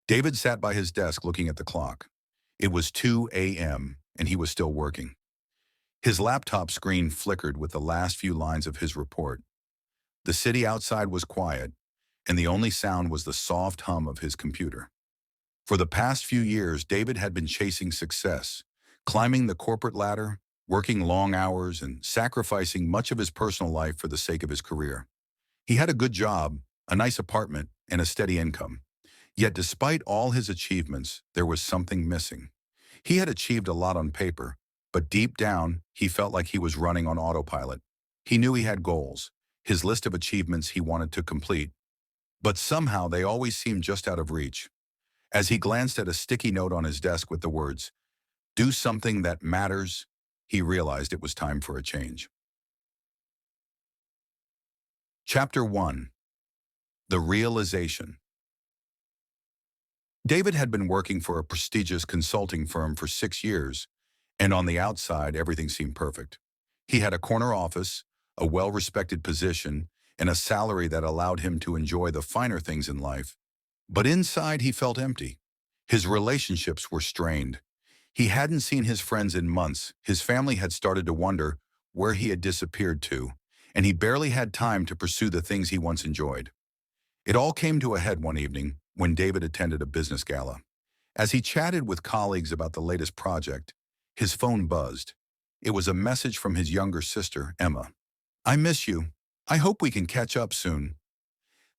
David sat by his desk looking at the clock. It was 2 a.m., and he was still working. His laptop screen flickered with the last few lines of his report. The city outside was quiet, and the only sound was the soft hum of his computer. For the past few years, David had been chasing success, climbing the corporate ladder, working long hours, and sacrificing much of his personal life for the sake of his career. He had a good job, a nice apartment, and a steady income. Yet despite all his achievements, there was something missing. He had achieved a lot on paper, but deep down, he felt like he was running on autopilot. He knew he had goals, his list of achievements he wanted to complete, but somehow they always seemed just out of reach. As he glanced at a sticky note on his desk with the words, "Do something that matters," he realized it was time for a change. Chapter 1. The Realization. David had been working for a prestigious consulting firm for 6 years, and on the outside, everything seemed perfect. He had a corner office, a well-respected position, and a salary that allowed him to enjoy the finer things in life. But inside, he felt empty. His relationships were strained. He hadn't seen his friends in months. His family had started to wonder where he had disappeared to, and he barely had time to pursue the things he once enjoyed. It all came to a head one evening when David attended a business gala. As he chatted with colleagues about the latest project, his phone buzzed. It was a message from his younger sister, Emma. "I miss you. I hope we can catch up soon."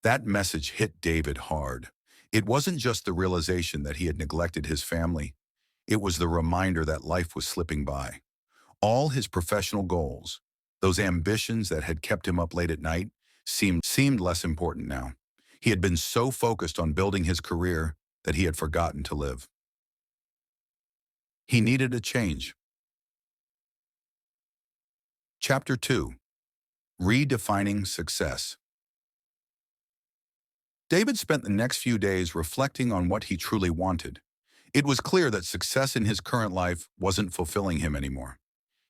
That message hit David hard. It wasn't just the realization that he had neglected his family. It was the reminder that life was slipping by. All his professional goals, those ambitions that had kept him up late at night, seemed less important now. He had been so focused on building his career that he had forgotten to live. He needed a change. Chapter 2. Redefining Success. David spent the next few days reflecting on what he truly wanted. It was clear that success in his current life wasn't fulfilling him anymore.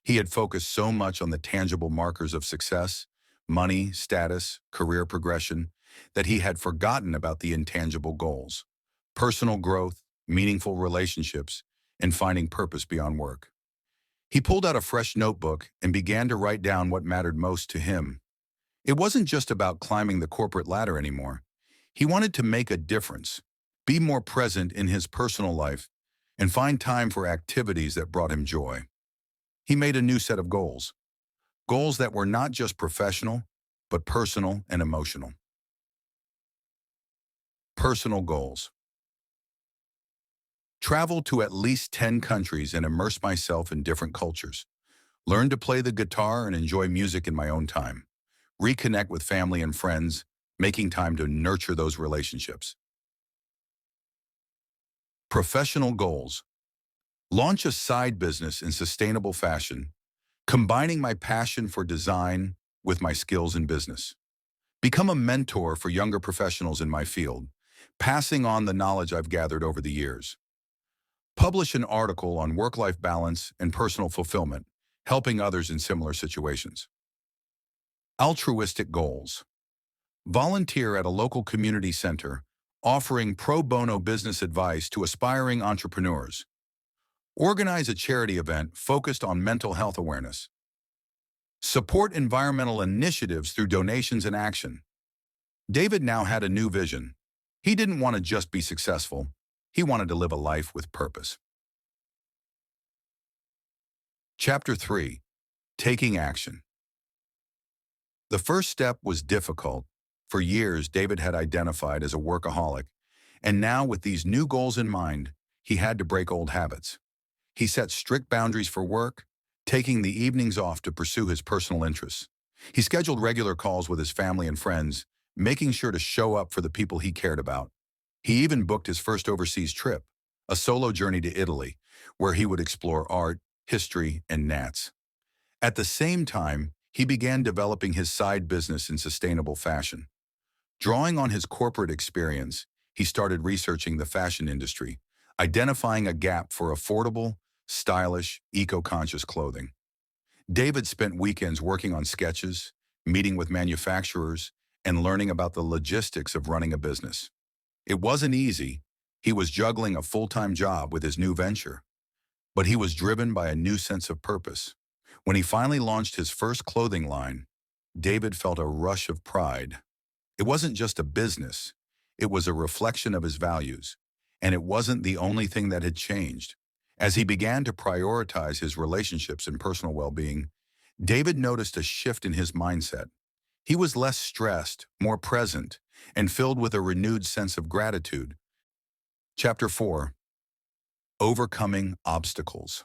He had focused so much on the tangible markers of success, money, status, career progression, that he had forgotten about the intangible goals, personal growth, meaningful relationships, and finding purpose beyond work. He pulled out a fresh notebook and began to write down what mattered most to him. It wasn't just about climbing the corporate ladder anymore. He wanted to make a difference, be more present in his personal life, and find time for activities that brought him joy. He made a new set of goals that were not just professional, but personal and emotional. Personal goals. Travel to at least 10 countries and immerse myself in different cultures. Learn to play the guitar and enjoy music in my own time. Reconnect with family and friends, making time to nurture those relationships. Professional goals. Launch a side business in sustainable fashion, combining my passion for design with my skills in business. Become a mentor for younger professionals in my field, passing on the knowledge I've gathered over the years. Publish an article on work-life balance and personal fulfillment, helping others in similar situations. Altruistic goals. Volunteer at a local community center, offering pro bono business advice to aspiring entrepreneurs. Organize a charity event focused on mental health awareness. Support environmental initiatives through donations and action. David now had a new vision. He didn't want to just be successful. He wanted to live a life with purpose. Chapter 3. Taking Action. The first step was difficult. For years, David had identified as a workaholic, and now with these new goals in mind, he had to break old habits. He set strict boundaries for work, taking the evenings off to pursue his personal interests. He scheduled regular calls with his family and friends, making sure to show up for the people he cared about. He even booked his first overseas trip, a solo journey to Italy, where he would explore art, history, and gnats. At the same time, he began developing his side business in sustainable fashion. Drawing on his corporate experience, he started researching the fashion industry, identifying a gap for affordable, stylish, eco-conscious clothing. David spent weekends working on sketches, meeting with manufacturers, and learning about the logistics of running a business. It wasn't easy, He was juggling a full-time job with his new venture, but he was driven by a new sense of purpose. When he finally launched his first clothing line, David felt a rush of pride. It wasn't just a business, it was a reflection of his values, and it wasn't the only thing that had changed. As he began to prioritize his relationships and personal well-being, David noticed a shift in his mindset. He was less stressed, more present, and filled with a renewed sense of gratitude. Chapter 4. Overcoming Obstacles.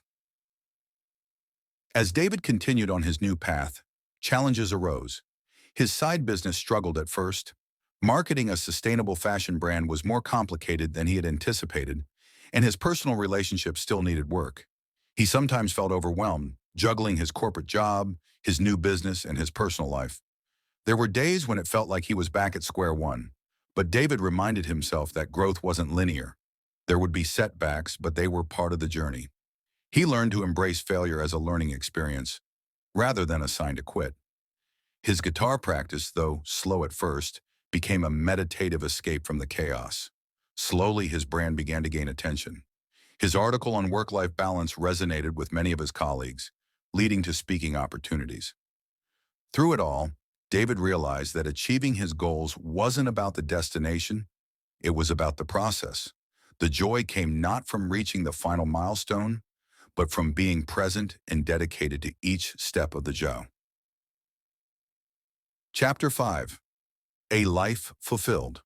As David continued on his new path, challenges arose. His side business struggled at first. Marketing a sustainable fashion brand was more complicated than he had anticipated, and his personal relationships still needed work. He sometimes felt overwhelmed, juggling his corporate job, his new business, and his personal life. There were days when it felt like he was back at square one, but David reminded himself that growth wasn't linear. There would be setbacks, but they were part of the journey. He learned to embrace failure as a learning experience, rather than a sign to quit. His guitar practice, though slow at first, became a meditative escape from the chaos. Slowly, his brand began to gain attention. His article on work-life balance resonated with many of his colleagues, leading to speaking opportunities. Through it all, David realized that achieving his goals wasn't about the destination, it was about the process. The joy came not from reaching the final milestone, but from being present and dedicated to each step of the journey. Chapter 5. A Life Fulfilled.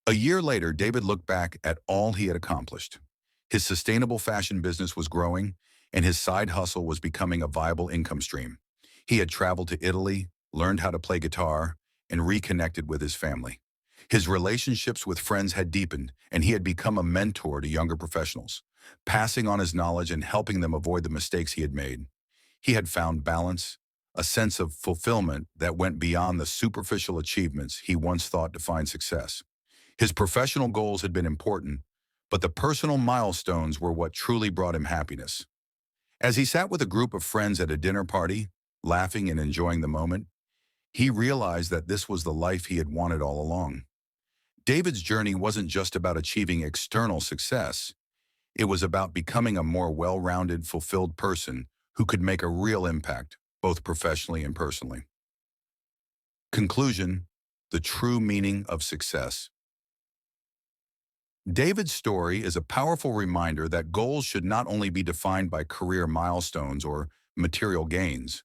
A year later, David looked back at all he had accomplished. His sustainable fashion business was growing, and his side hustle was becoming a viable income stream. He had traveled to Italy, learned how to play guitar, and reconnected with his family. His relationships with friends had deepened, and he had become a mentor to younger professionals, passing on his knowledge and helping them avoid the mistakes he had made. He had found balance, a sense of fulfillment that went beyond the superficial achievements he once thought defined success. His professional goals had been important, but the personal milestones were what truly brought him happiness. As he sat with a group of friends at a dinner party, laughing and enjoying the moment, he realized that this was the life he had wanted all along. David's journey wasn't just about achieving external success. It was about becoming a more well-rounded, fulfilled person who could make a real impact, both professionally and personally. Conclusion: the true meaning of success. David's story is a powerful reminder that goals should not only be defined by career milestones or material gains.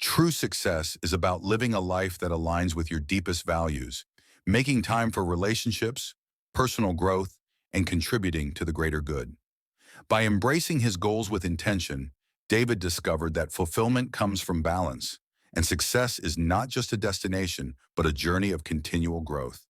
True success is about living a life that aligns with your deepest values, making time for relationships, personal growth, and contributing to the greater good. By embracing his goals with intention, David discovered that fulfillment comes from balance, and success is not just a destination, but a journey of continual growth.